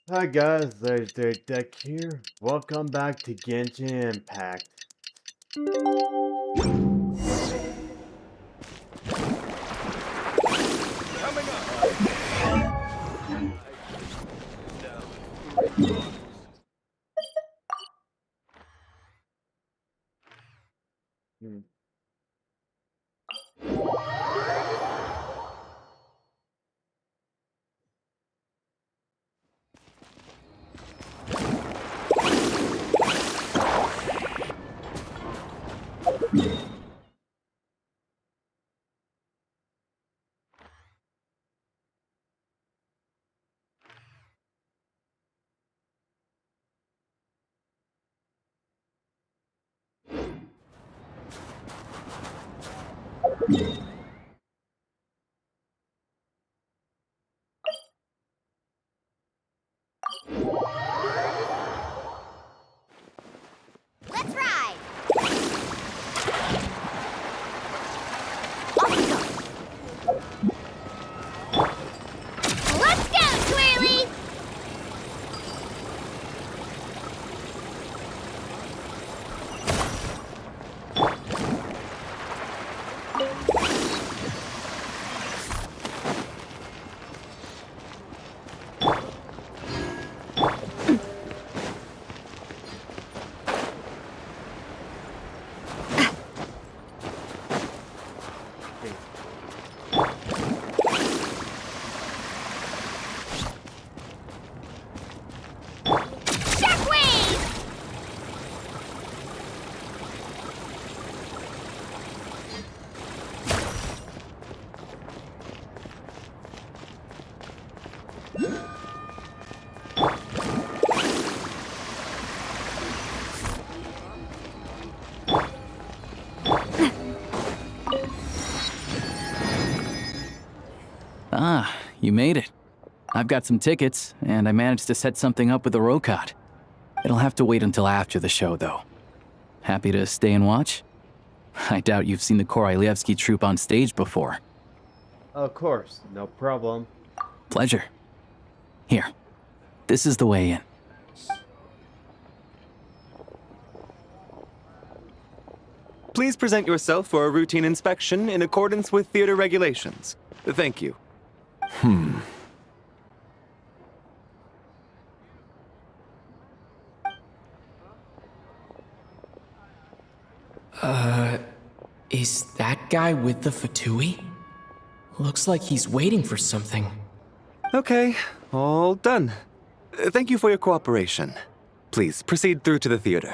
Hi guys, Legendary Deck here. Welcome back to Genshin Impact. Coming up. Hmm. Let's ride! Off we go! Let's go, Twirly! Shockwave! Ah, you made it. I've got some tickets, and I managed to set something up with the Rokot. It'll have to wait until after the show, though. Happy to stay and watch? I doubt you've seen the Korolyevsky troupe on stage before. Of course, no problem. Pleasure. Here, this is the way in. Please present yourself for a routine inspection in accordance with theater regulations. Thank you. Is that guy with the Fatui? Looks like he's waiting for something. Okay, all done. Thank you for your cooperation. Please proceed through to the theater.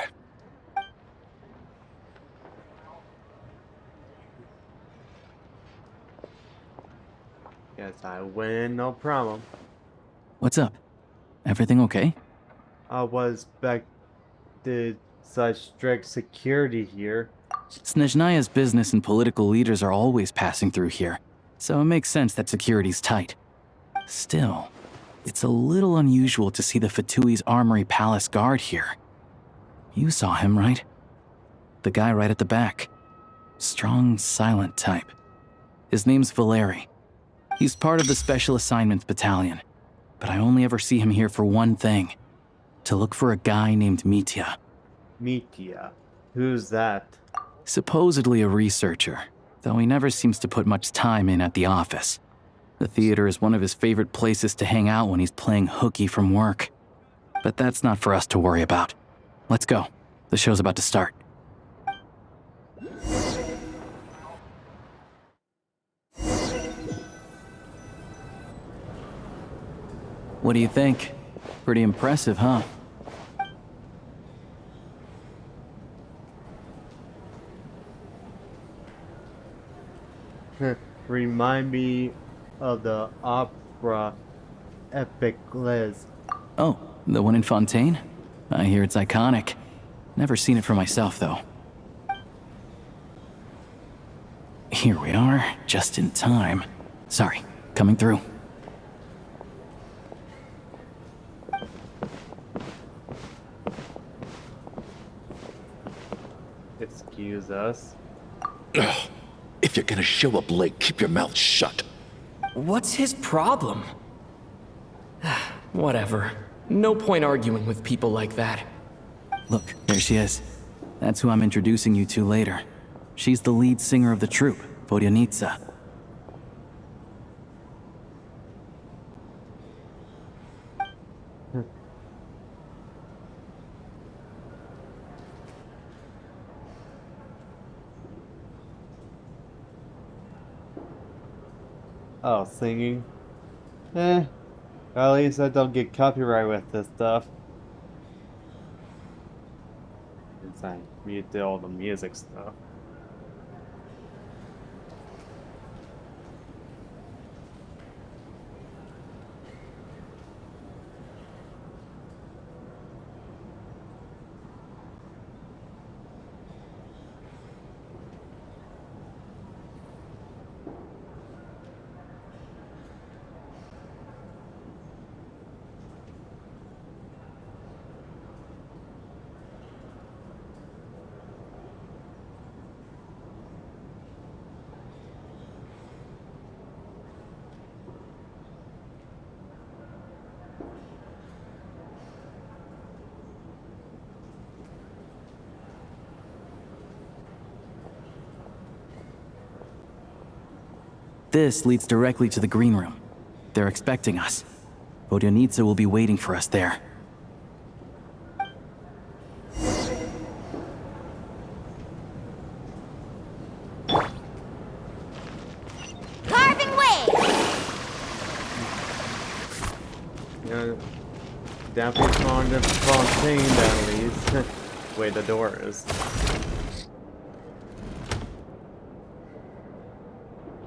Yes, I win, no problem. What's up? Everything okay? I was expected such strict security here. Snezhnaya's business and political leaders are always passing through here, so it makes sense that security's tight. Still, it's a little unusual to see the Fatui's Armory Palace guard here. You saw him, right? The guy right at the back. Strong, silent type. His name's Valeri. He's part of the Special Assignments Battalion, but I only ever see him here for one thing. To look for a guy named Mitya. Mitya. Who's that? Supposedly a researcher, though he never seems to put much time in at the office. The theater is one of his favorite places to hang out when he's playing hooky from work. But that's not for us to worry about. Let's go. The show's about to start. What do you think? Pretty impressive, huh? Remind me of the opera Epic Les. Oh, the one in Fontaine? I hear it's iconic. Never seen it for myself, though. Here we are, just in time. Sorry, coming through. Excuse us. Ugh. If you're gonna show up late, keep your mouth shut. What's his problem? Whatever. No point arguing with people like that. Look, there she is. That's who I'm introducing you to later. She's the lead singer of the troupe, Vodyanitsa. Oh, singing. At least I don't get copyright with this stuff. Since I mute all the music stuff. This leads directly to the green room. They're expecting us. Vodyanitsa will be waiting for us there. Carving way! Definitely on the fontaine at least. Where the door is.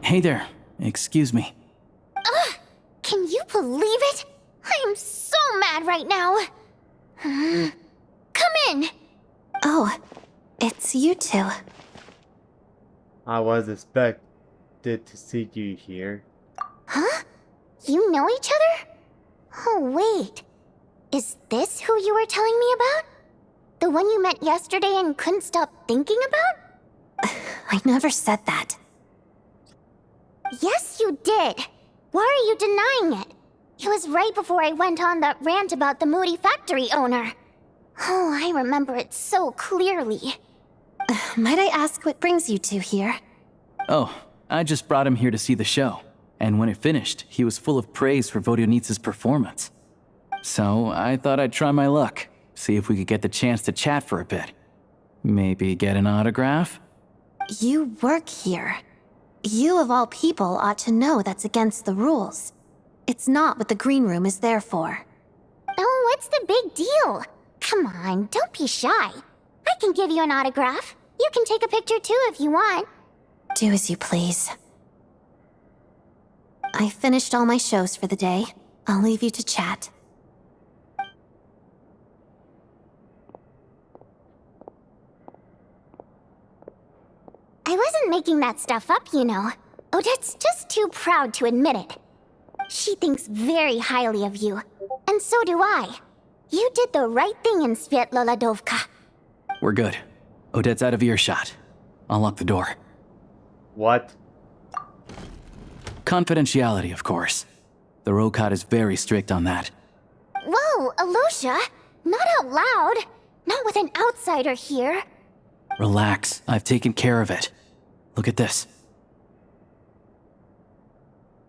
Hey there. Excuse me. Can you believe it? I am so mad right now. Come in. Oh, it's you two. I was expected to see you here. Huh? You know each other? Oh, wait. Is this who you were telling me about? The one you met yesterday and couldn't stop thinking about? I never said that. Yes, you did. Why are you denying it? It was right before I went on that rant about the moody factory owner. Oh, I remember it so clearly. Might I ask what brings you two here? Oh, I just brought him here to see the show. And when it finished, he was full of praise for Vodyanitsa's performance. So I thought I'd try my luck, see if we could get the chance to chat for a bit. Maybe get an autograph? You work here. You of all people ought to know that's against the rules. It's not what the green room is there for. Oh, what's the big deal? Come on, don't be shy. I can give you an autograph. You can take a picture too if you want. Do as you please. I finished all my shows for the day. I'll leave you to chat. I wasn't making that stuff up, you know. Odette's just too proud to admit it. She thinks very highly of you. And so do I. You did the right thing in Svietloladovka. We're good. Odette's out of earshot. I'll lock the door. What? Confidentiality, of course. The Rokat is very strict on that. Whoa, Alosha! Not out loud! Not with an outsider here! Relax, I've taken care of it. Look at this.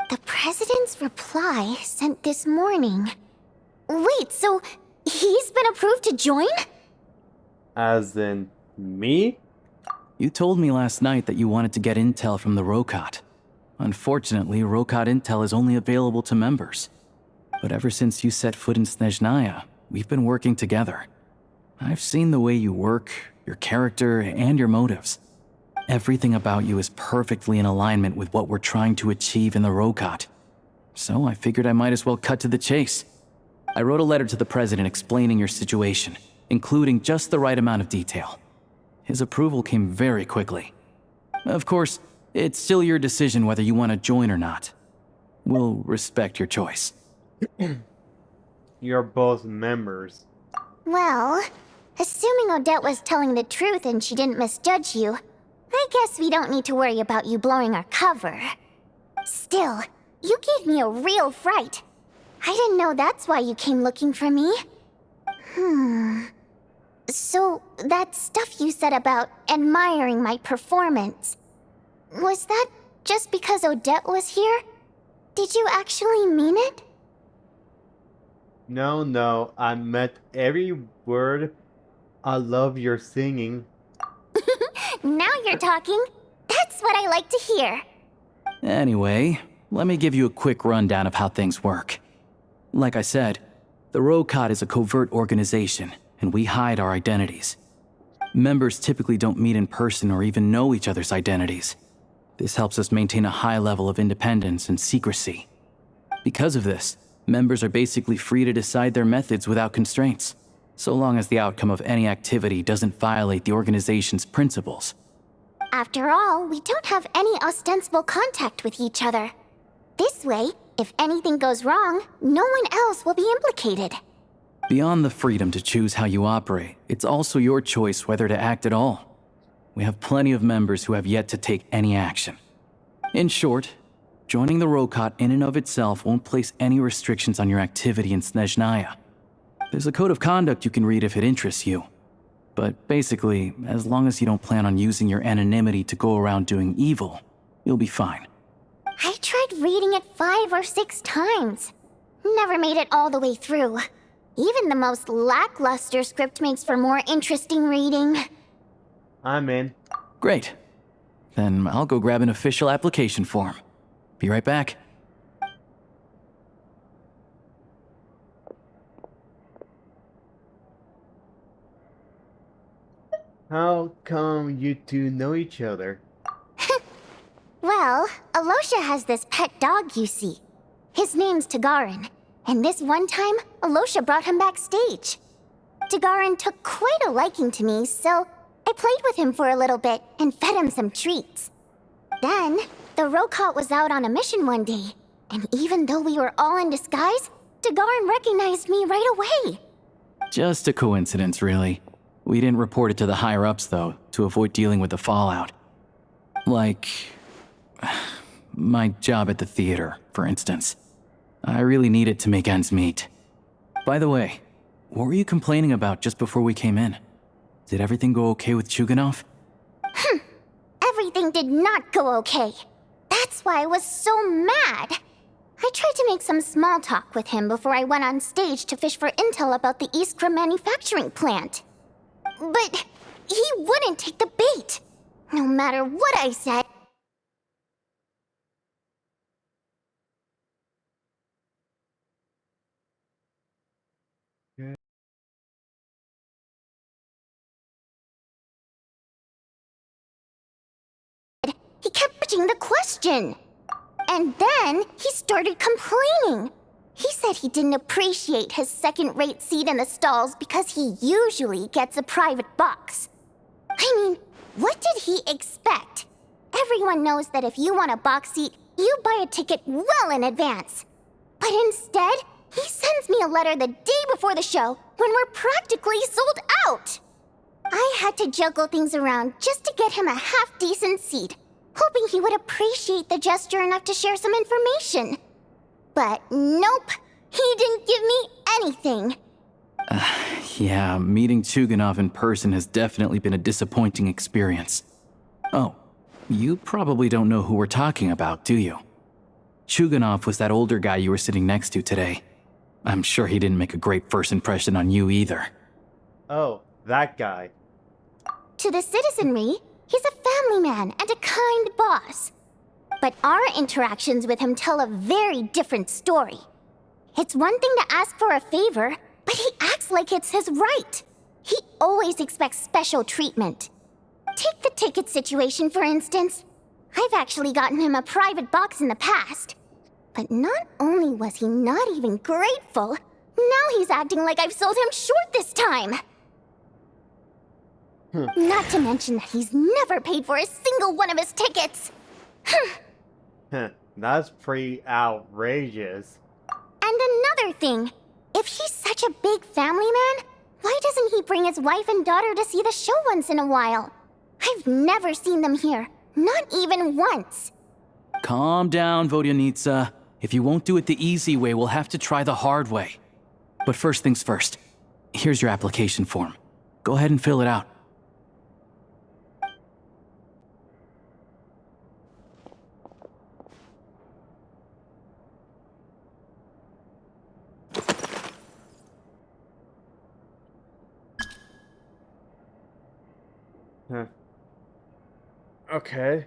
The President's reply sent this morning. Wait, so he's been approved to join? As in me? You told me last night that you wanted to get intel from the Rokat. Unfortunately, Rokat intel is only available to members. But ever since you set foot in Snezhnaya, we've been working together. I've seen the way you work, your character, and your motives. Everything about you is perfectly in alignment with what we're trying to achieve in the Rokat. So I figured I might as well cut to the chase. I wrote a letter to the President explaining your situation, including just the right amount of detail. His approval came very quickly. Of course, it's still your decision whether you want to join or not. We'll respect your choice. You're both members. Well, assuming Odette was telling the truth and she didn't misjudge you, I guess we don't need to worry about you blowing our cover. Still, you gave me a real fright. I didn't know that's why you came looking for me. So, that stuff you said about admiring my performance, was that just because Odette was here? Did you actually mean it? No, I meant every word. I love your singing. Now you're talking. That's what I like to hear. Anyway, let me give you a quick rundown of how things work. Like I said, the Rokot is a covert organization, and we hide our identities. Members typically don't meet in person or even know each other's identities. This helps us maintain a high level of independence and secrecy. Because of this, members are basically free to decide their methods without constraints, so long as the outcome of any activity doesn't violate the organization's principles. After all, we don't have any ostensible contact with each other. This way, if anything goes wrong, no one else will be implicated. Beyond the freedom to choose how you operate, it's also your choice whether to act at all. We have plenty of members who have yet to take any action. In short, joining the Rokot in and of itself won't place any restrictions on your activity in Snezhnaya. There's a code of conduct you can read if it interests you. But basically, as long as you don't plan on using your anonymity to go around doing evil, you'll be fine. I tried reading it 5 or 6 times. Never made it all the way through. Even the most lackluster script makes for more interesting reading. I'm in. Great. Then I'll go grab an official application form. Be right back. How come you two know each other? Well, Alosha has this pet dog, you see. His name's Tagarin, and this one time, Alosha brought him backstage. Tagarin took quite a liking to me, so I played with him for a little bit and fed him some treats. Then, the Rokot was out on a mission one day, and even though we were all in disguise, Tagarin recognized me right away. Just a coincidence, really. We didn't report it to the higher-ups, though, to avoid dealing with the fallout. Like, my job at the theater, for instance. I really needed to make ends meet. By the way, what were you complaining about just before we came in? Did everything go okay with Chuganov? Everything did not go okay. That's why I was so mad. I tried to make some small talk with him before I went on stage to fish for intel about the Iskra manufacturing plant. But he wouldn't take the bait. No matter what I said. He kept dodging the question. And then he started complaining. He said he didn't appreciate his second-rate seat in the stalls because he usually gets a private box. I mean, what did he expect? Everyone knows that if you want a box seat, you buy a ticket well in advance. But instead, he sends me a letter the day before the show when we're practically sold out. I had to juggle things around just to get him a half-decent seat, hoping he would appreciate the gesture enough to share some information. But nope, he didn't give me anything. Yeah, meeting Chuganov in person has definitely been a disappointing experience. Oh, you probably don't know who we're talking about, do you? Chuganov was that older guy you were sitting next to today. I'm sure he didn't make a great first impression on you either. Oh, that guy. To the citizenry, he's a family man and a kind boss. But our interactions with him tell a very different story. It's one thing to ask for a favor, but he acts like it's his right. He always expects special treatment. Take the ticket situation, for instance. I've actually gotten him a private box in the past. But not only was he not even grateful, now he's acting like I've sold him short this time. Not to mention that he's never paid for a single one of his tickets. That's pretty outrageous. And another thing, if he's such a big family man, why doesn't he bring his wife and daughter to see the show once in a while? I've never seen them here, not even once. Calm down, Vodyanitsa. If you won't do it the easy way, we'll have to try the hard way. But first things first. Here's your application form. Go ahead and fill it out. Huh. Okay.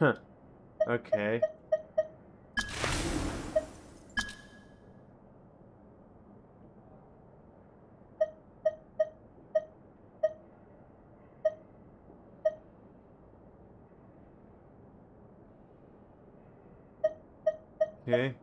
Huh. Okay. Okay.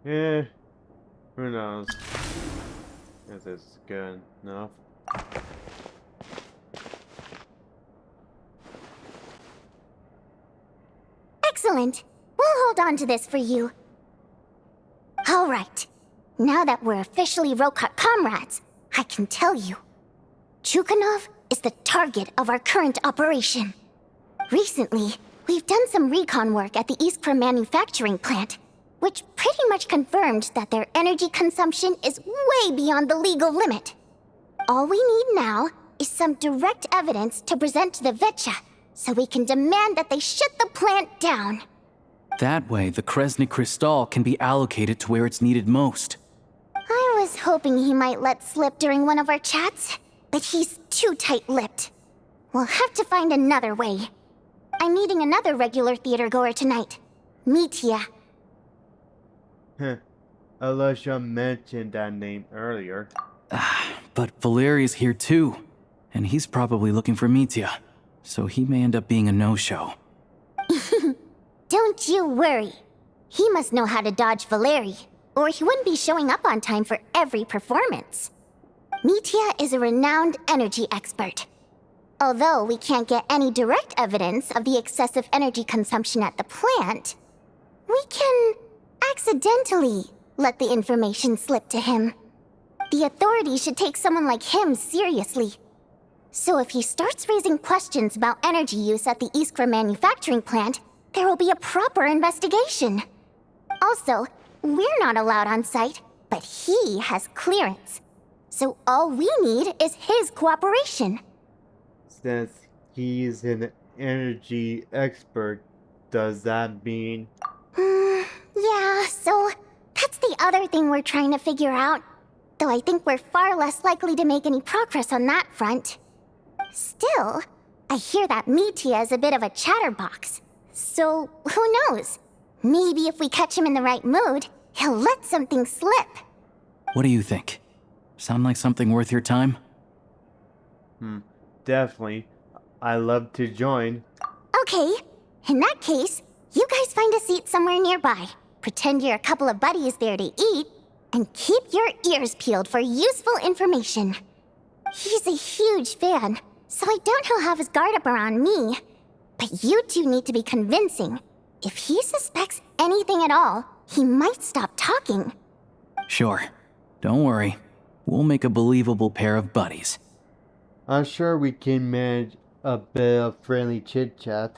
Eh, who knows? If this is good enough. Excellent. We'll hold on to this for you. All right. Now that we're officially Rokat comrades, I can tell you. Chukhanov is the target of our current operation. Recently, we've done some recon work at the Iskra manufacturing plant, which pretty much confirmed that their energy consumption is way beyond the legal limit. All we need now is some direct evidence to present to the Vetcha, so we can demand that they shut the plant down. That way, the Kresny Crystal can be allocated to where it's needed most. I was hoping he might let slip during one of our chats, but he's too tight-lipped. We'll have to find another way. I'm meeting another regular theater goer tonight, Mitya. Alicia mentioned that name earlier. But Valeri's here too, and he's probably looking for Mitya, so he may end up being a no-show. Don't you worry. He must know how to dodge Valeri, or he wouldn't be showing up on time for every performance. Mitya is a renowned energy expert. Although we can't get any direct evidence of the excessive energy consumption at the plant, we can accidentally let the information slip to him. The authorities should take someone like him seriously. So if he starts raising questions about energy use at the Iskra manufacturing plant, there will be a proper investigation. Also, we're not allowed on site, but he has clearance. So all we need is his cooperation. Since he's an energy expert, does that mean... Yeah, so that's the other thing we're trying to figure out. Though I think we're far less likely to make any progress on that front. Still, I hear that Mitya is a bit of a chatterbox. So, who knows? Maybe if we catch him in the right mood, he'll let something slip. What do you think? Sound like something worth your time? Definitely. I love to join. Okay, in that case, you guys find a seat somewhere nearby. Pretend you're a couple of buddies there to eat, and keep your ears peeled for useful information. He's a huge fan, so I doubt he'll have his guard up around me. But you two need to be convincing. If he suspects anything at all, he might stop talking. Sure. Don't worry. We'll make a believable pair of buddies. I'm sure we can manage a bit of friendly chit-chat.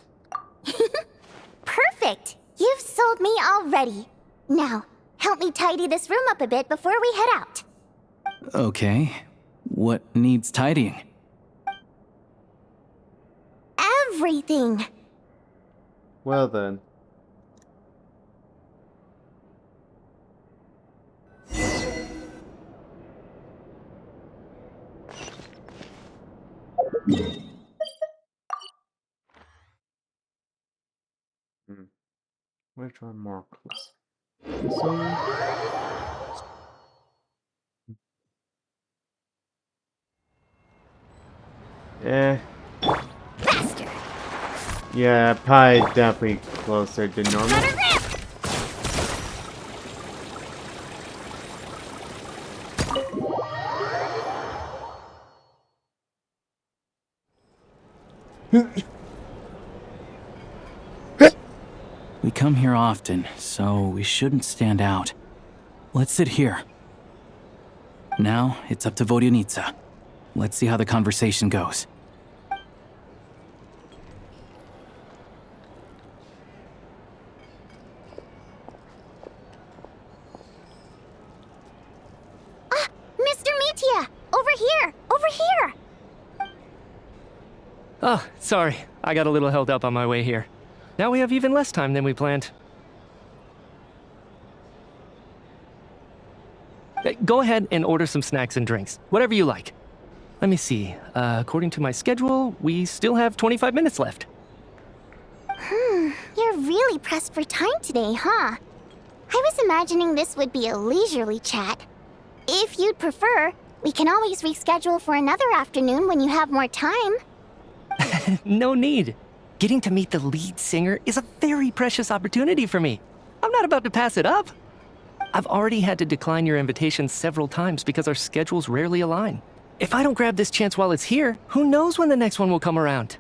Perfect! You've sold me already. Now, help me tidy this room up a bit before we head out. Okay. What needs tidying? Everything. Well then. Which one more close? This one? Eh. Faster. Yeah, probably definitely closer to normal. Better grip. We come here often, so we shouldn't stand out. Let's sit here. Now, it's up to Vodyanitsa. Let's see how the conversation goes. Mr. Mitya! Over here! Over here! Oh, sorry. I got a little held up on my way here. Now we have even less time than we planned. Go ahead and order some snacks and drinks. Whatever you like. Let me see. According to my schedule, we still have 25 minutes left. You're really pressed for time today, huh? I was imagining this would be a leisurely chat. If you'd prefer, we can always reschedule for another afternoon when you have more time. No need. Getting to meet the lead singer is a very precious opportunity for me. I'm not about to pass it up. I've already had to decline your invitation several times because our schedules rarely align. If I don't grab this chance while it's here, who knows when the next one will come around?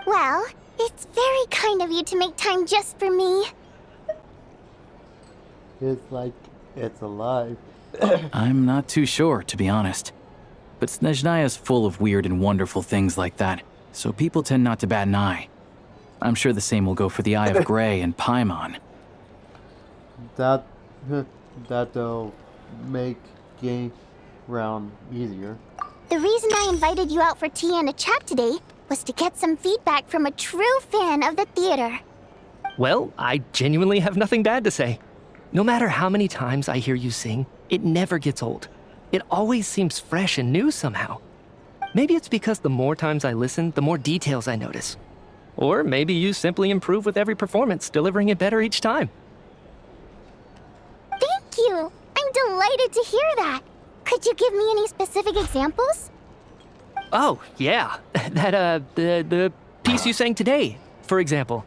Well, it's very kind of you to make time just for me. It's like it's alive. I'm not too sure, to be honest. But Snezhnaya's full of weird and wonderful things like that, so people tend not to bat an eye. I'm sure the same will go for the Eye of Grey and Paimon. That'll make game round easier. The reason I invited you out for tea and a chat today was to get some feedback from a true fan of the theater. Well, I genuinely have nothing bad to say. No matter how many times I hear you sing, it never gets old. It always seems fresh and new somehow. Maybe it's because the more times I listen, the more details I notice. Or maybe you simply improve with every performance, delivering it better each time. Thank you! I'm delighted to hear that! Could you give me any specific examples? Oh, yeah. The piece you sang today, for example.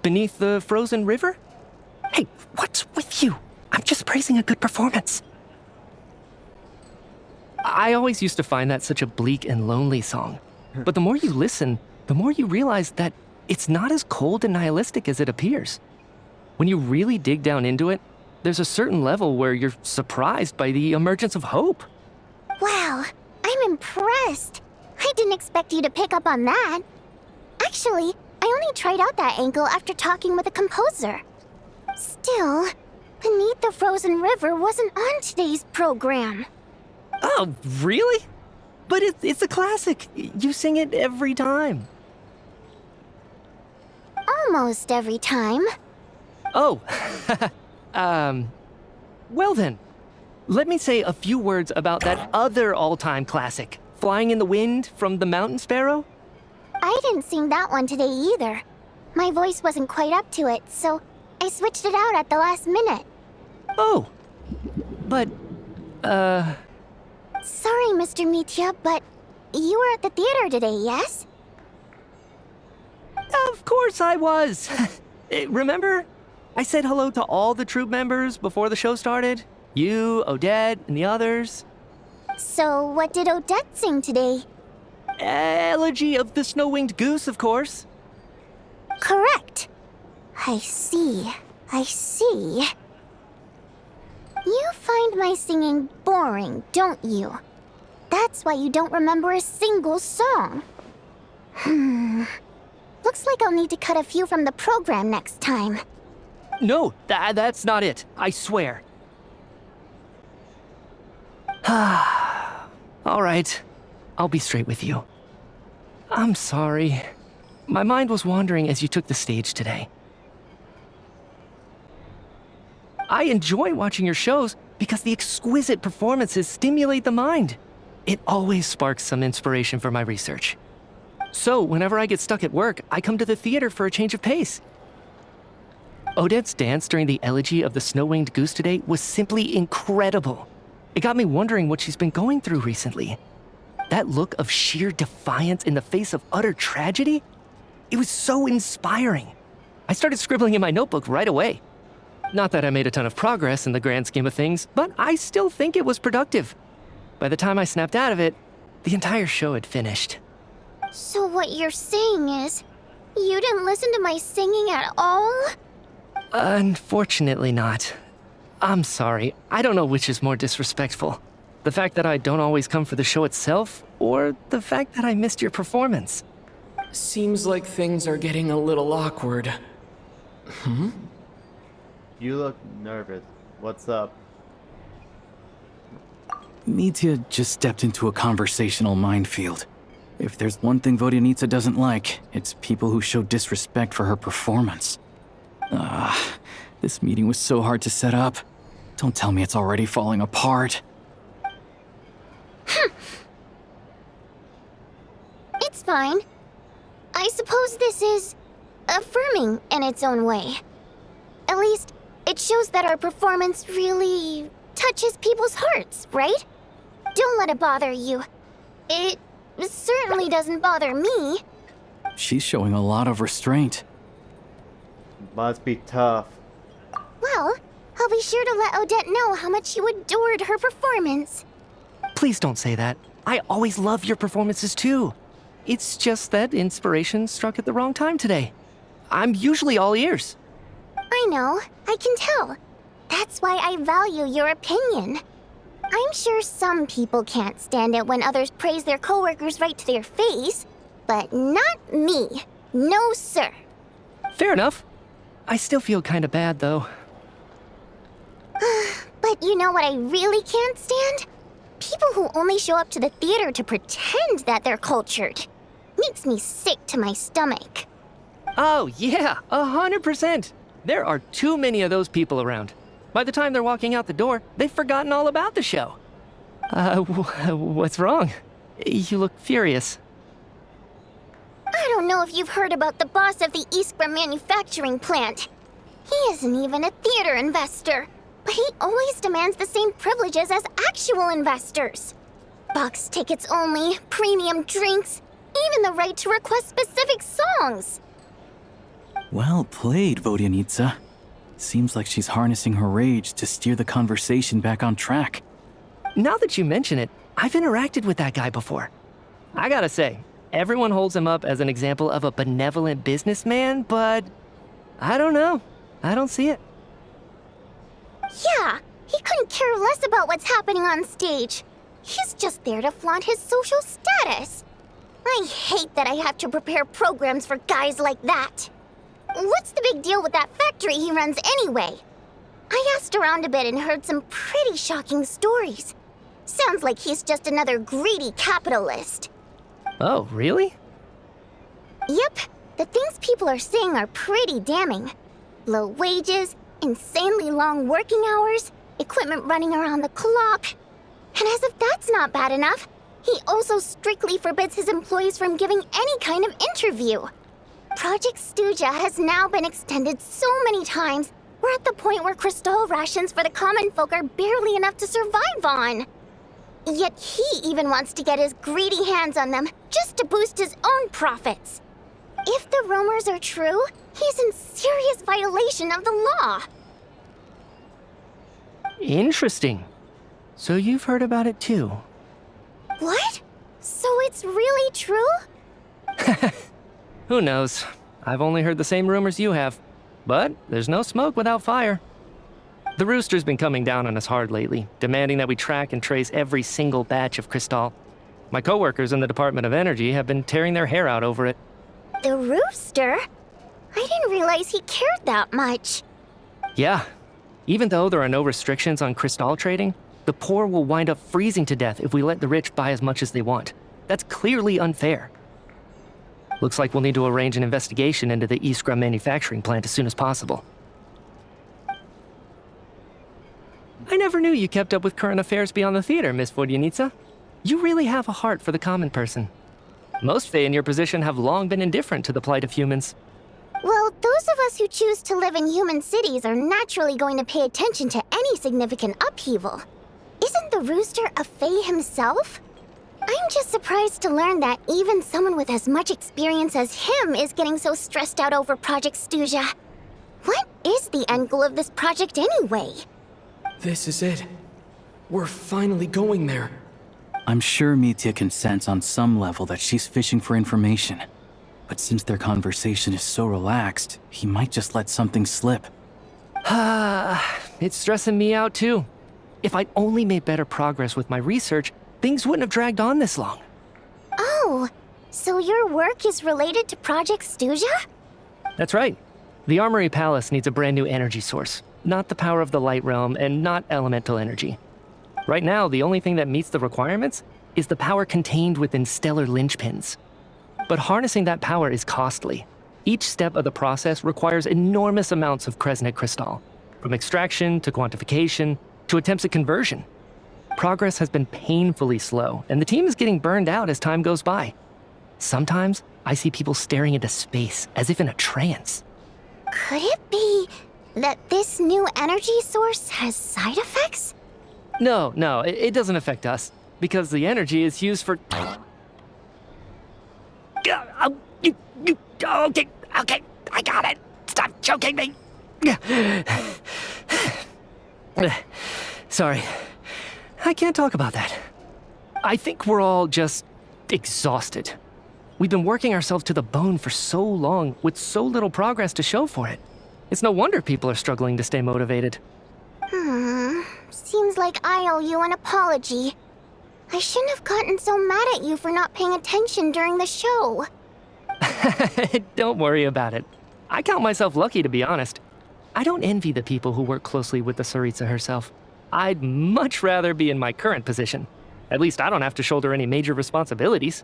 Beneath the Frozen River? Hey, what's with you? I'm just praising a good performance. I always used to find that such a bleak and lonely song. But the more you listen, the more you realize that it's not as cold and nihilistic as it appears. When you really dig down into it, there's a certain level where you're surprised by the emergence of hope. Wow, I'm impressed. I didn't expect you to pick up on that. Actually, I only tried out that angle after talking with a composer. Still, Beneath the Frozen River wasn't on today's program. Oh, really? But it's a classic. You sing it every time. Almost every time. Oh, well then. Let me say a few words about that other all-time classic, Flying in the Wind from the Mountain Sparrow. I didn't sing that one today either. My voice wasn't quite up to it, so I switched it out at the last minute. Oh, but, Sorry, Mr. Mitya, but you were at the theater today, yes? Of course I was. Remember? I said hello to all the troupe members before the show started. You, Odette, and the others. So, what did Odette sing today? Elegy of the Snow-Winged Goose, of course. Correct. I see. I see. You find my singing boring, don't you? That's why you don't remember a single song. Looks like I'll need to cut a few from the program next time. No, that's not it. I swear. All right, I'll be straight with you. I'm sorry. My mind was wandering as you took the stage today. I enjoy watching your shows because the exquisite performances stimulate the mind. It always sparks some inspiration for my research. So, whenever I get stuck at work, I come to the theater for a change of pace. Odette's dance during the elegy of the snow-winged goose today was simply incredible. It got me wondering what she's been going through recently. That look of sheer defiance in the face of utter tragedy? It was so inspiring. I started scribbling in my notebook right away. Not that I made a ton of progress in the grand scheme of things, but I still think it was productive. By the time I snapped out of it, the entire show had finished. So what you're saying is, you didn't listen to my singing at all? Unfortunately not. I'm sorry, I don't know which is more disrespectful. The fact that I don't always come for the show itself, or the fact that I missed your performance. Seems like things are getting a little awkward. You look nervous. What's up? Mitya just stepped into a conversational minefield. If there's one thing Vodyanitsa doesn't like, it's people who show disrespect for her performance. This meeting was so hard to set up. Don't tell me it's already falling apart. It's fine. I suppose this is affirming in its own way. At least, it shows that our performance really touches people's hearts, right? Don't let it bother you. It certainly doesn't bother me. She's showing a lot of restraint. Must be tough. Well, I'll be sure to let Odette know how much you adored her performance. Please don't say that. I always love your performances too. It's just that inspiration struck at the wrong time today. I'm usually all ears. I know, I can tell. That's why I value your opinion. I'm sure some people can't stand it when others praise their coworkers right to their face, but not me. No, sir. Fair enough. I still feel kinda bad though. But you know what I really can't stand? People who only show up to the theater to pretend that they're cultured. Makes me sick to my stomach. Oh yeah, 100%. There are too many of those people around. By the time they're walking out the door, they've forgotten all about the show. What's wrong? You look furious. I don't know if you've heard about the boss of the Iskra manufacturing plant. He isn't even a theater investor, but he always demands the same privileges as actual investors. Box tickets only, premium drinks, even the right to request specific songs. Well played, Vodyanitsa. Seems like she's harnessing her rage to steer the conversation back on track. Now that you mention it, I've interacted with that guy before. I gotta say, everyone holds him up as an example of a benevolent businessman, but I don't know. I don't see it. Yeah, he couldn't care less about what's happening on stage. He's just there to flaunt his social status. I hate that I have to prepare programs for guys like that. What's the big deal with that factory he runs anyway? I asked around a bit and heard some pretty shocking stories. Sounds like he's just another greedy capitalist. Oh, really? Yep, the things people are saying are pretty damning. Low wages, insanely long working hours, equipment running around the clock. And as if that's not bad enough, he also strictly forbids his employees from giving any kind of interview. Project Stuja has now been extended so many times, we're at the point where crystal rations for the common folk are barely enough to survive on. Yet he even wants to get his greedy hands on them just to boost his own profits. If the rumors are true, he's in serious violation of the law. Interesting. So you've heard about it too. What? So it's really true? Who knows? I've only heard the same rumors you have. But there's no smoke without fire. The rooster's been coming down on us hard lately, demanding that we track and trace every single batch of crystal. My coworkers in the Department of Energy have been tearing their hair out over it. The rooster? I didn't realize he cared that much. Yeah. Even though there are no restrictions on crystal trading, The poor will wind up freezing to death if we let the rich buy as much as they want. That's clearly unfair. Looks like we'll need to arrange an investigation into the Iskra manufacturing plant as soon as possible. I never knew you kept up with current affairs beyond the theater, Miss Vodyanica. You really have a heart for the common person. Most Fae in your position have long been indifferent to the plight of humans. Well, those of us who choose to live in human cities are naturally going to pay attention to any significant upheaval. Isn't the rooster a Fae himself? I'm just surprised to learn that even someone with as much experience as him is getting so stressed out over Project Stuja. What is the end goal of this project anyway? This is it. We're finally going there. I'm sure Mitya can sense on some level that she's fishing for information. But since their conversation is so relaxed, he might just let something slip. It's stressing me out too. If I'd only made better progress with my research, things wouldn't have dragged on this long. Oh, so your work is related to Project Stuja? That's right. The Armory Palace needs a brand new energy source. Not the power of the Light Realm and not elemental energy. Right now, the only thing that meets the requirements is the power contained within stellar linchpins. But harnessing that power is costly. Each step of the process requires enormous amounts of Kresnik crystal, from extraction to quantification to attempts at conversion. Progress has been painfully slow, and the team is getting burned out as time goes by. Sometimes, I see people staring into space as if in a trance. Could it be that this new energy source has side effects? No, it doesn't affect us, because the energy is used for... Okay, I got it. Stop choking me. Sorry, I can't talk about that. I think we're all just exhausted. We've been working ourselves to the bone for so long with so little progress to show for it. It's no wonder people are struggling to stay motivated. Seems like I owe you an apology. I shouldn't have gotten so mad at you for not paying attention during the show. Don't worry about it. I count myself lucky, to be honest. I don't envy the people who work closely with the Tsaritsa herself. I'd much rather be in my current position. At least I don't have to shoulder any major responsibilities.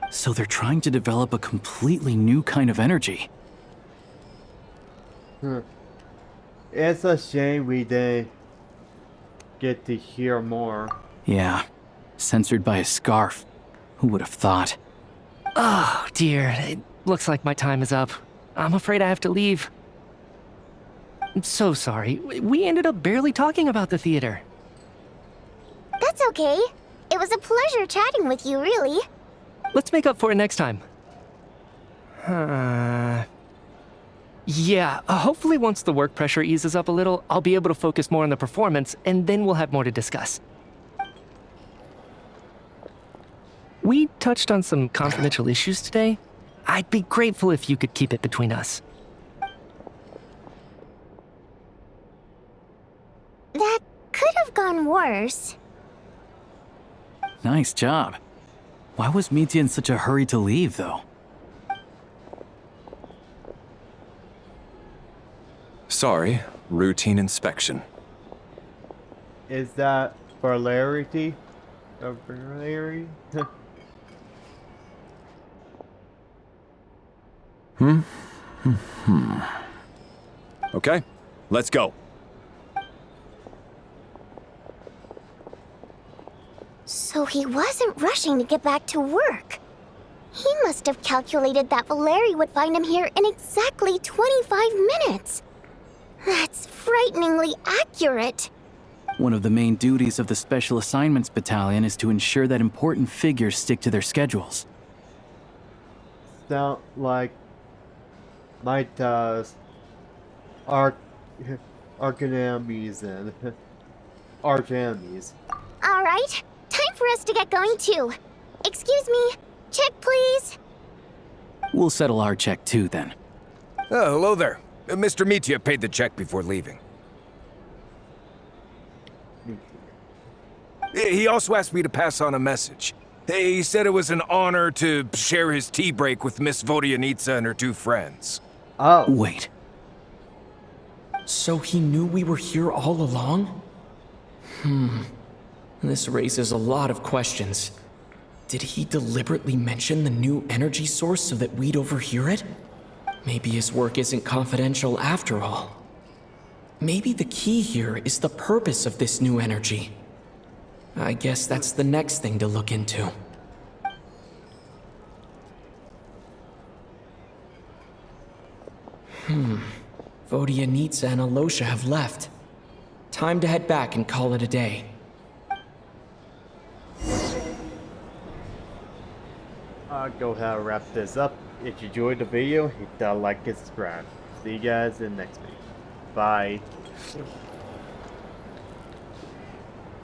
So they're trying to develop a completely new kind of energy. It's a shame we didn't get to hear more. Yeah, censored by a scarf. Who would have thought? Oh, dear. It looks like my time is up. I'm afraid I have to leave. I'm so sorry. We ended up barely talking about the theater. That's okay. It was a pleasure chatting with you, really. Let's make up for it next time. Yeah, hopefully once the work pressure eases up a little, I'll be able to focus more on the performance, and then we'll have more to discuss. We touched on some confidential issues today. I'd be grateful if you could keep it between us. That could have gone worse. Nice job. Why was Mitya in such a hurry to leave, though? Sorry, routine inspection. Is that Valerity? Valeri? Okay, let's go. So he wasn't rushing to get back to work. He must have calculated that Valeri would find him here in exactly 25 minutes. That's frighteningly accurate. One of the main duties of the Special Assignments Battalion is to ensure that important figures stick to their schedules. Sound like might arch-enemies and arch-enemies. All right, time for us to get going too. Excuse me, check please. We'll settle our check too, then. Oh, hello there. Mr. Mitya paid the check before leaving. He also asked me to pass on a message. He said it was an honor to share his tea break with Miss Vodyanica and her two friends. Oh. Wait. So he knew we were here all along? This raises a lot of questions. Did he deliberately mention the new energy source so that we'd overhear it? Maybe his work isn't confidential after all. Maybe the key here is the purpose of this new energy. I guess that's the next thing to look into. Vodyanitsa and Alosha have left. Time to head back and call it a day. Go ahead and wrap this up. If you enjoyed the video, hit that like and subscribe. See you guys in the next video. Bye.